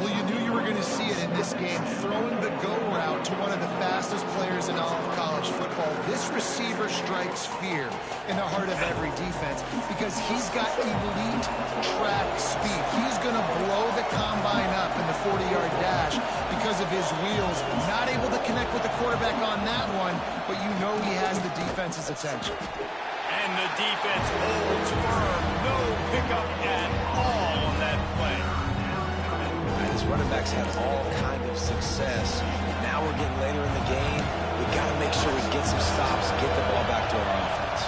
Well, you knew you were going to see it in this game, throwing the go route to one of the fastest players in all of college football. This receiver strikes fear in the heart of every defense because he's got elite track speed. He's going to blow the combine up in the 40-yard dash because of his wheels. Not able to connect with the quarterback on that one, but you know he has the defense's attention. And the defense holds firm. No pickup at all on that play. His running backs have all kind of success. Now we're getting later in the game. We've got to make sure we get some stops, get the ball back to our offense.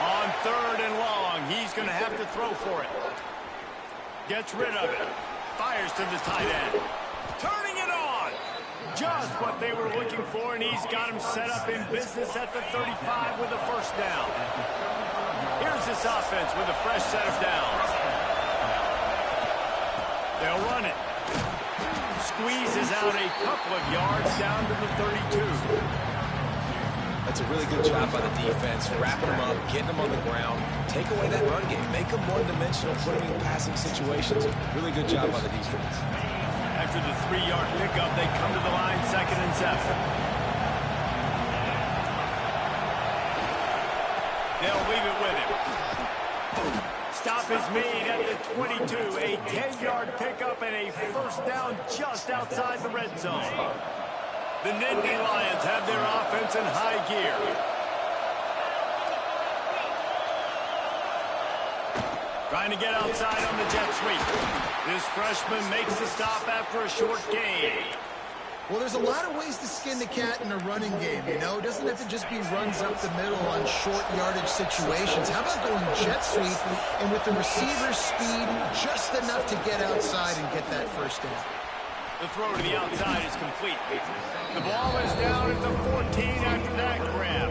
On third and long, he's going to have to throw for it. Gets rid of it. Fires to the tight end. Turning it on. Just what they were looking for, and he's got him set up in business at the 35 with a first down. Here's this offense with a fresh set of downs. They'll run it. Squeezes out a couple of yards down to the 32. That's a really good job by the defense, wrapping them up, getting them on the ground, take away that run game, make them one-dimensional, put them in passing situations. Really good job by the defense. After the 3-yard pickup, they come to the line, 2nd and 7. They'll leave it with him. Stop is made at the 22. A 10-yard pickup and a first down just outside the red zone. The Nittany Lions have their offense in high gear. Trying to get outside on the jet sweep. This freshman makes the stop after a short gain. Well, there's a lot of ways to skin the cat in a running game, you know? It doesn't have to just be runs up the middle on short yardage situations. How about going jet sweep and with the receiver's speed just enough to get outside and get that first down? The throw to the outside is complete. The ball is down at the 14 after that grab.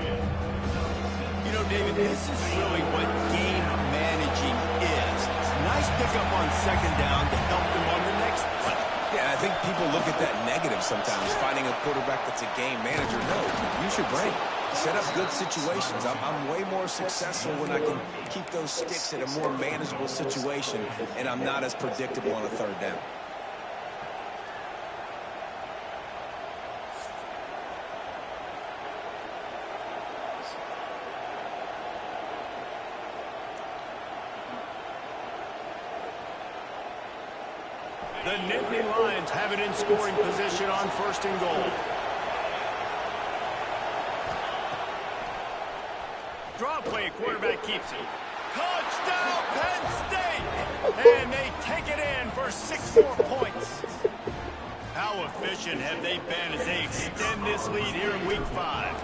You know, David, this is really what game managing is. Nice pickup on 2nd down to help them on the next play. Yeah, I think people look at that negative sometimes, finding a quarterback that's a game manager. No, use your brain. Set up good situations. I'm way more successful when I can keep those sticks at a more manageable situation, and I'm not as predictable on a 3rd down. The Nittany Lions have it in scoring position on 1st and goal. Draw play, quarterback keeps it. Touchdown, Penn State! And they take it in for 6 more points. How efficient have they been as they extend this lead here in Week 5?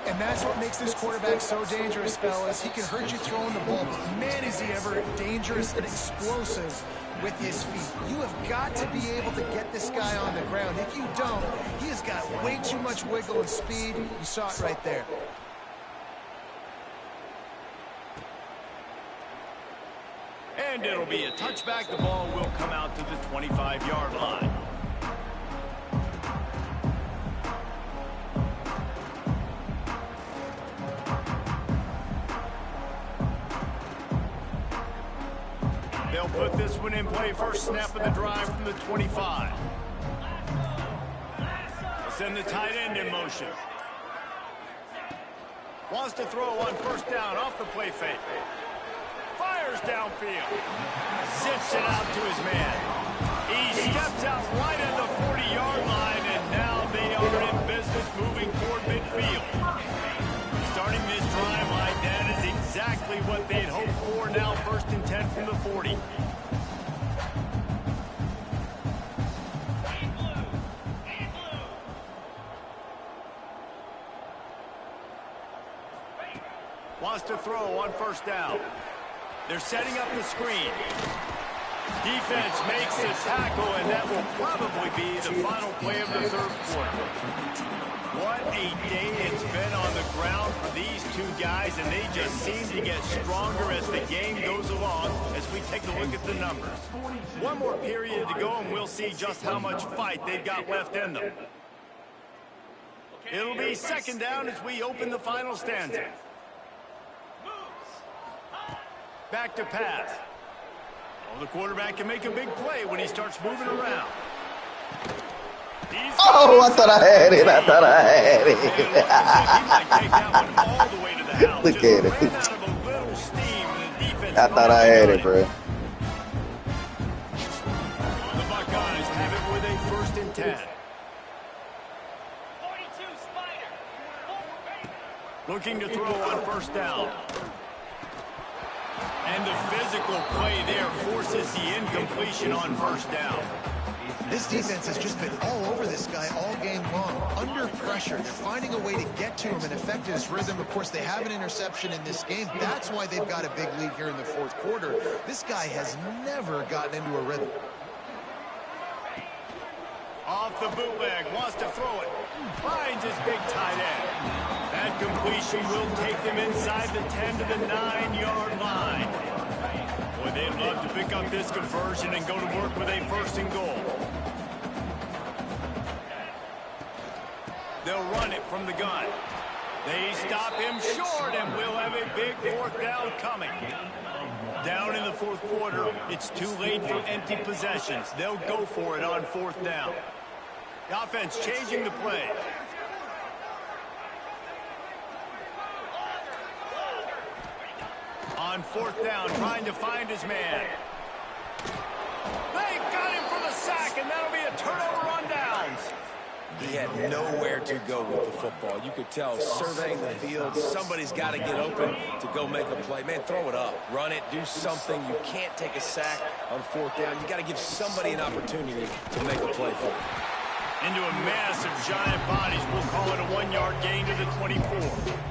And that's what makes this quarterback so dangerous, fellas. He can hurt you throwing the ball, but man, is he ever dangerous and explosive with his feet. You have got to be able to get this guy on the ground. If you don't, he has got way too much wiggle and speed. You saw it right there. And it'll be a touchback. The ball will come out to the 25-yard line. They'll put this one in play. First snap of the drive from the 25. They'll send the tight end in motion. Wants to throw on first down off the play fake. Fires downfield. Zips it out to his man. He steps out right at the 40-yard line, and now they are in business moving toward midfield. Starting this drive like that is exactly what they'd hoped for. Now 1st and 10 from the 40. Wants to throw on first down. They're setting up the screen. Defense makes the tackle, and that will probably be the final play of the 3rd quarter. What a day it's been on the ground for these two guys, and they just seem to get stronger as the game goes along as we take a look at the numbers. One more period to go, and we'll see just how much fight they've got left in them. It'll be 2nd down as we open the final stanza. Back to pass. Well, the quarterback can make a big play when he starts moving around. Oh, I thought I had it. I thought I had it. Look at it. I thought I had it, bro. The Buckeyes have it with a 1st and 10. Looking to throw on first down. And the physical play there forces the incompletion on first down. This defense has just been all over this guy all game long. Under pressure, they're finding a way to get to him and affect his rhythm. Of course, they have an interception in this game. That's why they've got a big lead here in the 4th quarter. This guy has never gotten into a rhythm. Off the bootleg, wants to throw it. Finds his big tight end. That completion will take them inside the 10 to the 9-yard line. Boy, they'd love to pick up this conversion and go to work with a 1st and goal. They'll run it from the gun. They stop him short, and we'll have a big 4th down coming. Down in the 4th quarter, it's too late for empty possessions. They'll go for it on 4th down. The offense changing the play. On 4th down, trying to find his man. They got him for the sack, and that'll be a turnover on downs. He had nowhere to go with the football. You could tell, surveying the field, somebody's got to get open to go make a play. Man, throw it up. Run it. Do something. You can't take a sack on 4th down. You got to give somebody an opportunity to make a play for it. Into a mass of giant bodies. We'll call it a 1-yard gain to the 24.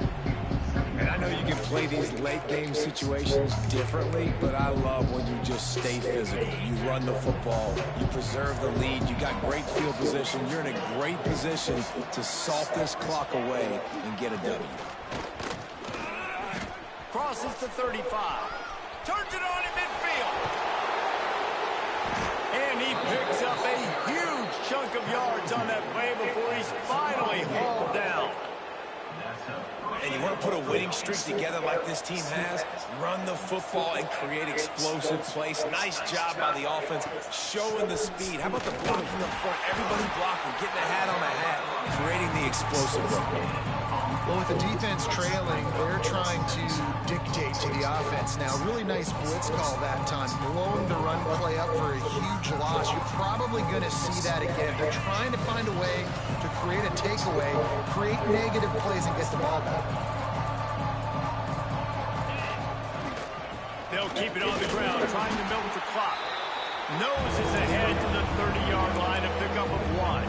And I know you can play these late-game situations differently, but I love when you just stay physical. You run the football. You preserve the lead. You got great field position. You're in a great position to salt this clock away and get a W. Crosses the 35. Turns it on in midfield. And he picks up a huge chunk of yards on that play before he's finally hauled down. And you want to put a winning streak together like this team has, run the football and create explosive plays. Nice job by the offense, showing the speed. How about the blocking up front? Everybody blocking, getting a hat on a hat, creating the explosive run. Well, with the defense trailing, they're trying to dictate to the offense now. Really nice blitz call that time. Blowing the run play up for a huge loss. You're probably going to see that again. They're trying to find a way to create a takeaway, create negative plays, and get the ball back. They'll keep it on the ground, trying to milk the clock. Noses ahead to the 30-yard line, a pickup of 1.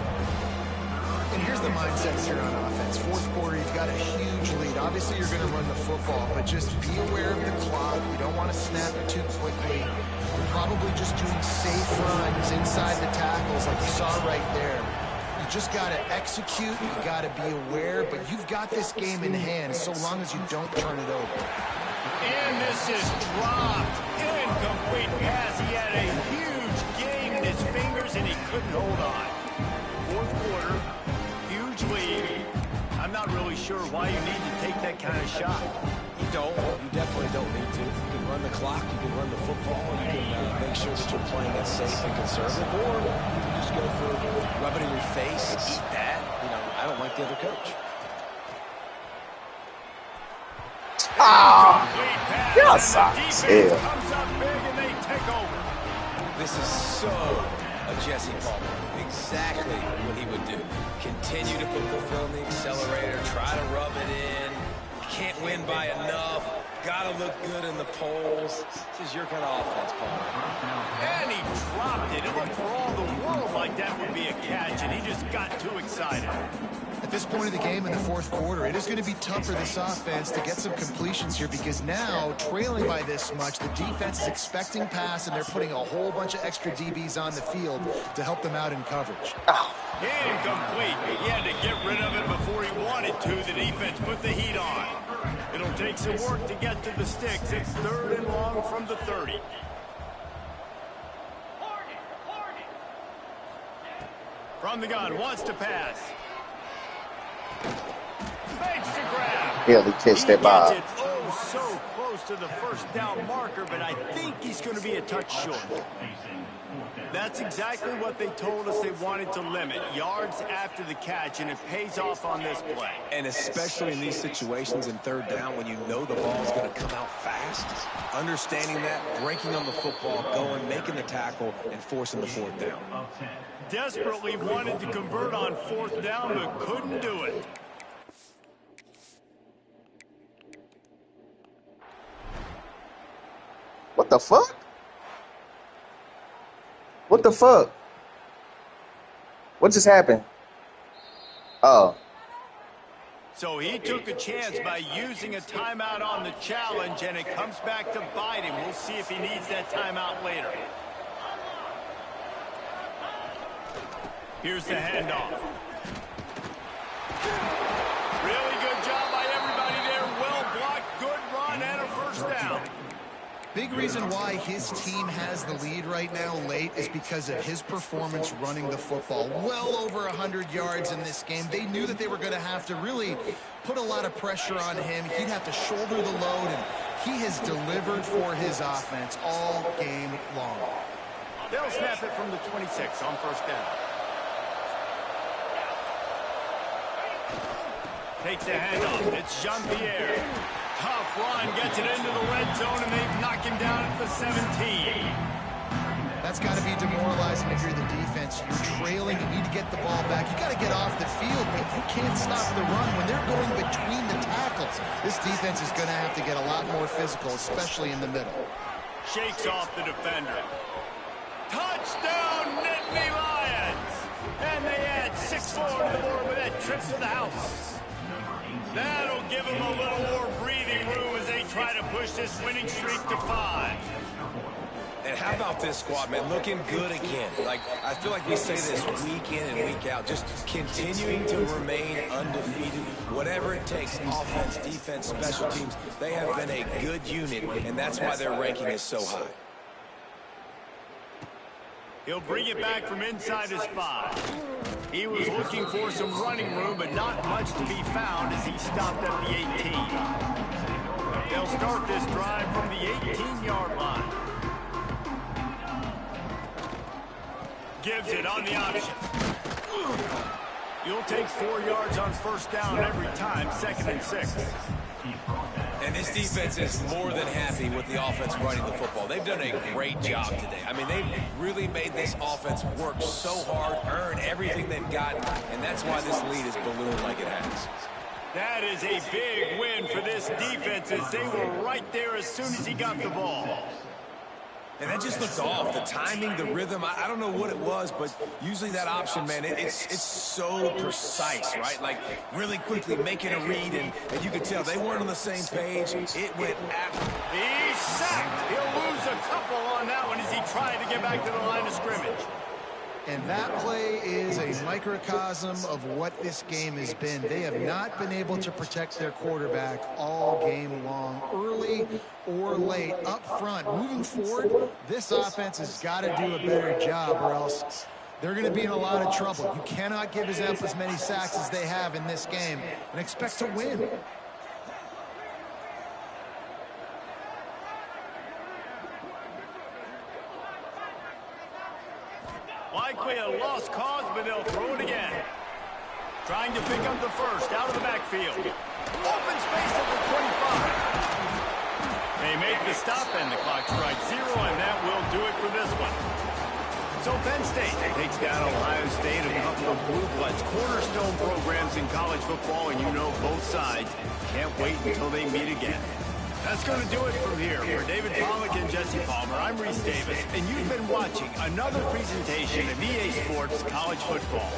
And here's the mindset here on offense. 4th quarter, you've got a huge lead. Obviously, you're going to run the football, but just be aware of the clock. You don't want to snap it too quickly. You're probably just doing safe runs inside the tackles like you saw right there. You just got to execute. You got to be aware, but you've got this game in hand so long as you don't turn it over. And this is dropped. Incomplete pass. He had a huge game in his fingers, and he couldn't hold on. 4th quarter, huge lead. I'm not really sure why you need to take that kind of shot. You don't. You definitely don't need to. You can run the clock. You can run the football. You can make sure that you're playing it safe and conservative. Or you can just go for rub it in your face, eat that. You know, I don't like the other coach. Y'all suck. Yeah. Comes up big and they take over. This is so a Jesse Palmer. Exactly what he would do. Continue to put the foot on the accelerator, try to rub it in. Can't win by enough. Gotta look good in the polls. This is your kind of offense, Palmer. And he dropped it. It looked for all the world like that would be a catch, and he just got too excited. At this point of the game in the fourth quarter, it is going to be tough for this offense to get some completions here because now, trailing by this much, the defense is expecting pass, and they're putting a whole bunch of extra DBs on the field to help them out in coverage. Incomplete. He had to get rid of it before he wanted to. The defense put the heat on. It'll take some work to get to the sticks. It's 3rd and long from the 30. From the gun, wants to pass. Makes the grab. Barely catch that ball. It so close to the first down marker, but I think he's going to be a touch short. That's exactly what they told us they wanted to limit. Yards after the catch, and it pays off on this play. And especially in these situations in 3rd down when you know the ball is going to come out fast, understanding that, breaking on the football, going, making the tackle, and forcing the 4th down. Desperately wanted to convert on 4th down, but couldn't do it. What the fuck? What the fuck? What just happened? Oh. So he took a chance by using a timeout on the challenge, and it comes back to bite him. We'll see if he needs that timeout later. Here's the handoff. Really good job by everybody there. Well blocked, good run, and a first down. Big reason why his team has the lead right now late is because of his performance running the football. Well over 100 yards in this game. They knew that they were going to have to really put a lot of pressure on him. He'd have to shoulder the load, and he has delivered for his offense all game long. They'll snap it from the 26 on first down. Takes the handoff. It's Jean-Pierre. Tough run, gets it into the red zone, and they've knocked him down at the 17. That's got to be demoralizing if you're the defense. You're trailing, you need to get the ball back. You got to get off the field, but you can't stop the run when they're going between the tackles. This defense is going to have to get a lot more physical, especially in the middle. Shakes off the defender. Touchdown, Nittany Lions! And they add 6 more to the board with that trip to the house. That'll give them a little more breathing room as they try to push this winning streak to 5. And how about this squad, man? Looking good again. Like, I feel like we say this week in and week out. Just continuing to remain undefeated. Whatever it takes, offense, defense, special teams, they have been a good unit, and that's why their ranking is so high. He'll bring it back from inside his 5. He was looking for some running room, but not much to be found as he stopped at the 18. They'll start this drive from the 18-yard line. Gives it on the option. You'll take 4 yards on first down every time, 2nd and 6. And this defense is more than happy with the offense running the football. They've done a great job today. I mean, they've really made this offense work so hard, earn everything they've got, and that's why this lead is ballooned like it has. That is a big win for this defense as they were right there as soon as he got the ball. And that just looked off. The timing, the rhythm, I don't know what it was, but usually that option, man, it's so precise, right? Like, really quickly making a read, and you could tell they weren't on the same page. It went after. He's sacked. He'll lose a couple on that one as he tried to get back to the line of scrimmage. And that play is a microcosm of what this game has been. They have not been able to protect their quarterback all game long, early or late, up front. Moving forward, this offense has got to do a better job or else they're going to be in a lot of trouble. You cannot give up as many sacks as they have in this game and expect to win. Likely a lost cause, but they'll throw it again. Trying to pick up the first out of the backfield. Open space at the 25. They make the stop, and the clock strikes 0, and that will do it for this one. So Penn State takes down Ohio State, a couple of blue bloods, cornerstone programs in college football, and you know both sides can't wait until they meet again. That's going to do it from here. For David Pollack and Jesse Palmer, I'm Reese Davis, and you've been watching another presentation of EA Sports College Football.